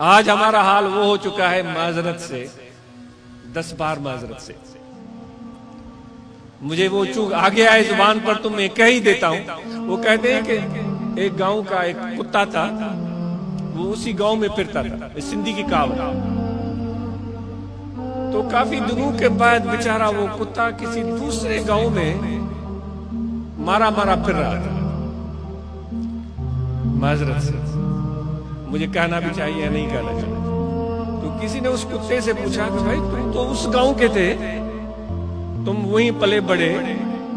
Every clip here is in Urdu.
آج ہمارا حال وہ ہو چکا ہے معذرت سے 10 بار معذرت سے. مجھے وہ چونکہ آگے آئے زبان پر تو میں کہہ ہی دیتا ہوں. وہ کہتے ہیں کہ ایک گاؤں کا ایک کتا تھا, وہ اسی گاؤں میں پھرتا تھا, سندھی کی کہاوت. تو کافی دنوں کے بعد بیچارہ وہ کتا کسی دوسرے گاؤں میں مارا پھر رہا تھا. معذرت سے مجھے کہنا بھی چاہیے یا نہیں کہنا چاہیے. تو کسی نے اس کتے سے پوچھا کہ بھائی تم تو اس گاؤں کے تھے, تم وہیں پلے بڑے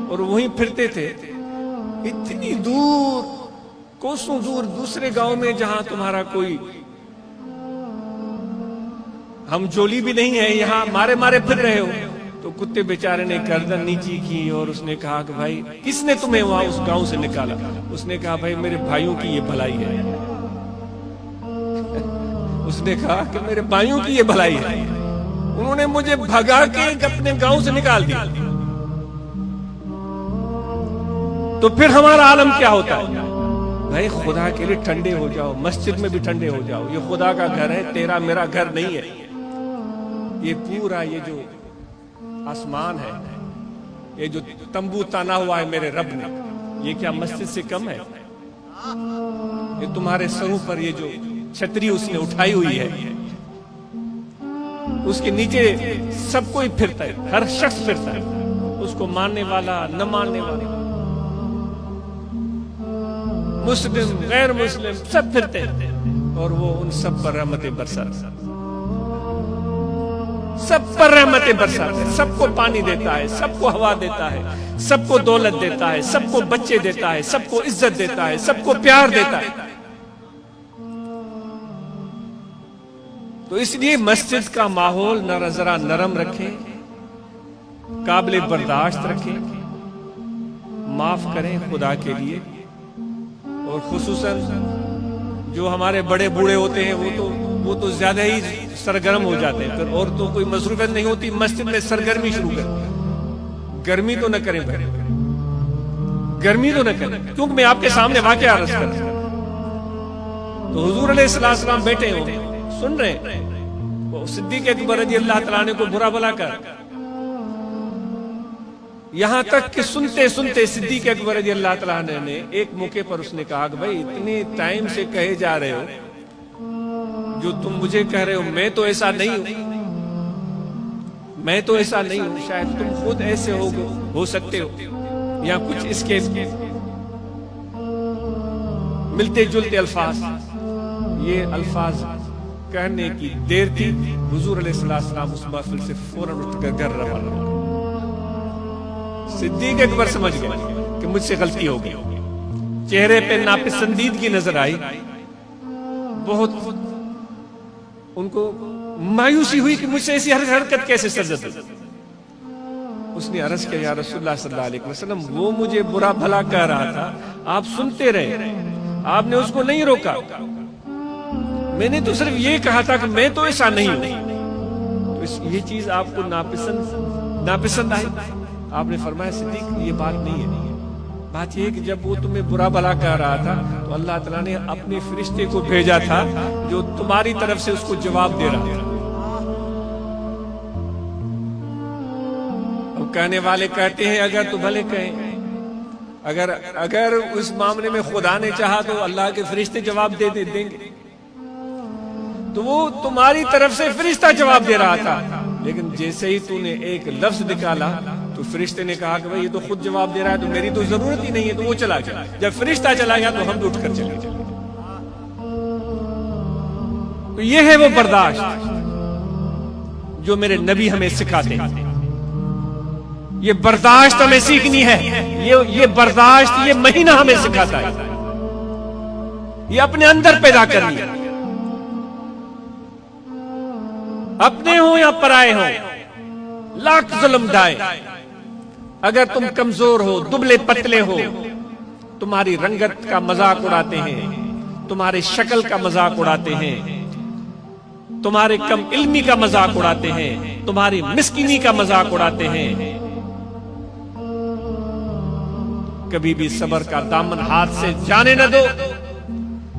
اور وہیں پھرتے تھے, اتنی دور کوسوں دور دوسرے گاؤں میں جہاں تمہارا کوئی ہم جولی بھی نہیں ہے, یہاں مارے پھر رہے ہو. تو کتے بیچارے نے گردن نیچی کی اور اس نے کہا کہ بھائی کس نے تمہیں وہاں اس گاؤں سے نکالا؟ اس نے کہا بھائی میرے بھائیوں کی یہ بھلائی ہے. اس نے کہا کہ میرے بھائیوں کی یہ بھلائی ہے, انہوں نے مجھے بھگا کے اپنے گاؤں سے نکال دیا. تو پھر ہمارا عالم کیا ہوتا ہے؟ بھائی خدا کے لیے ٹھنڈے ہو جاؤ, مسجد میں بھی ٹھنڈے ہو جاؤ. یہ خدا کا گھر ہے, تیرا میرا گھر نہیں ہے. یہ پورا یہ جو آسمان ہے, یہ جو تمبو تانا ہوا ہے میرے رب نے, یہ کیا مسجد سے کم ہے؟ یہ تمہارے سروں پر یہ جو چھتری اس نے اٹھائی ہوئی ہے, اس کے نیچے سب کوئی پھرتا ہے, ہر شخص پھرتا ہے, اس کو ماننے والا نہ ماننے والا, مسلم غیر مسلم سب پھرتے ہیں. اور وہ ان سب پر رحمتیں برساتا ہے, سب پر رحمتیں برساتا ہے, سب کو پانی دیتا ہے, سب کو ہوا دیتا ہے, سب کو دولت دیتا ہے, سب کو بچے دیتا ہے, سب کو عزت دیتا ہے, سب کو پیار دیتا ہے. تو اس لیے مسجد کا ماحول ذرا نرم رکھیں, قابل برداشت رکھیں, معاف کریں خدا کے لیے. اور خصوصاً جو ہمارے بڑے بوڑھے ہوتے ہیں وہ تو زیادہ ہی سرگرم ہو جاتے ہیں, پھر اور تو کوئی مصروفیت نہیں ہوتی, مسجد میں سرگرمی شروع کریں. گرمی تو نہ کریں بھائی, گرمی تو نہ کریں, کیونکہ میں آپ کے سامنے واقعہ عرض کر رہا ہوں. تو حضور علیہ السلام بیٹھے ہوں, سن رہے ہیں, وہ صدیق اکبر رضی اللہ تعالیٰ عنہ کو برا بھلا کر, یہاں تک کہ سنتے سنتے صدیق اکبر رضی اللہ تعالیٰ عنہ نے ایک موقع پر اس نے کہا کہ بھائی اتنے ٹائم سے کہے جا رہے ہو, جو تم مجھے کہہ رہے ہو میں تو ایسا نہیں ہوں, میں تو ایسا نہیں ہوں, شاید تم خود ایسے ہو سکتے ہو, یا کچھ اس کے ملتے جلتے الفاظ. یہ الفاظ کہنے کی دیر تھی, حضور علیہ السلام اس محفل سے فوراً اٹھ کر گھر روانہ. صدیق اکبر سمجھ گئے کہ مجھ سے غلطی ہو گئی, چہرے پہ ناپسندیدگی نظر آئی, بہت ان کو مایوسی ہوئی کہ مجھ سے ایسی حرکت کیسے سرزد ہوئی. اس نے عرض کیا یا رسول اللہ صلی اللہ علیہ وسلم, وہ مجھے برا بھلا کہہ رہا تھا, آپ سنتے رہے, آپ نے اس کو نہیں روکا, میں نے تو صرف یہ کہا تھا کہ میں تو ایسا نہیں ہوں. تو یہ چیز آپ کو ناپسند آئی. آپ نے فرمایا صدیق یہ بات نہیں ہے, بات یہ ہے کہ جب وہ تمہیں برا بھلا کہہ رہا تھا تو اللہ تعالیٰ نے اپنے فرشتے کو بھیجا تھا جو تمہاری طرف سے اس کو جواب دے رہا تھا. اب کہنے والے کہتے ہیں اگر تو بھلے کہیں, اگر اس معاملے میں خدا نے چاہا تو اللہ کے فرشتے جواب دیں گے. تو وہ تمہاری طرف سے فرشتہ جواب دے رہا تھا, لیکن جیسے ہی تو نے ایک لفظ نکالا تو فرشتے نے کہا کہ بھئی یہ تو خود جواب دے رہا ہے, تو میری تو ضرورت ہی نہیں ہے, تو وہ چلا گیا. جب فرشتہ چلا گیا تو ہم بھی اٹھ کر چلے گئے. تو یہ ہے وہ برداشت جو میرے نبی ہمیں سکھاتے ہیں. یہ برداشت ہمیں سیکھنی ہے, یہ برداشت یہ مہینہ ہمیں سکھاتا ہے, یہ اپنے اندر پیدا کرنی ہے. اپنے ہوں یا پرائے ہوں, لاکھ ظلم ڈھائے, اگر تم کمزور ہو, دبلے پتلے ہو, تمہاری رنگت کا مذاق اڑاتے ہیں, تمہارے شکل کا مذاق اڑاتے ہیں, تمہارے کم علمی کا مذاق اڑاتے ہیں, تمہاری مسکینی کا مذاق اڑاتے ہیں, کبھی بھی صبر کا دامن ہاتھ سے جانے نہ دو.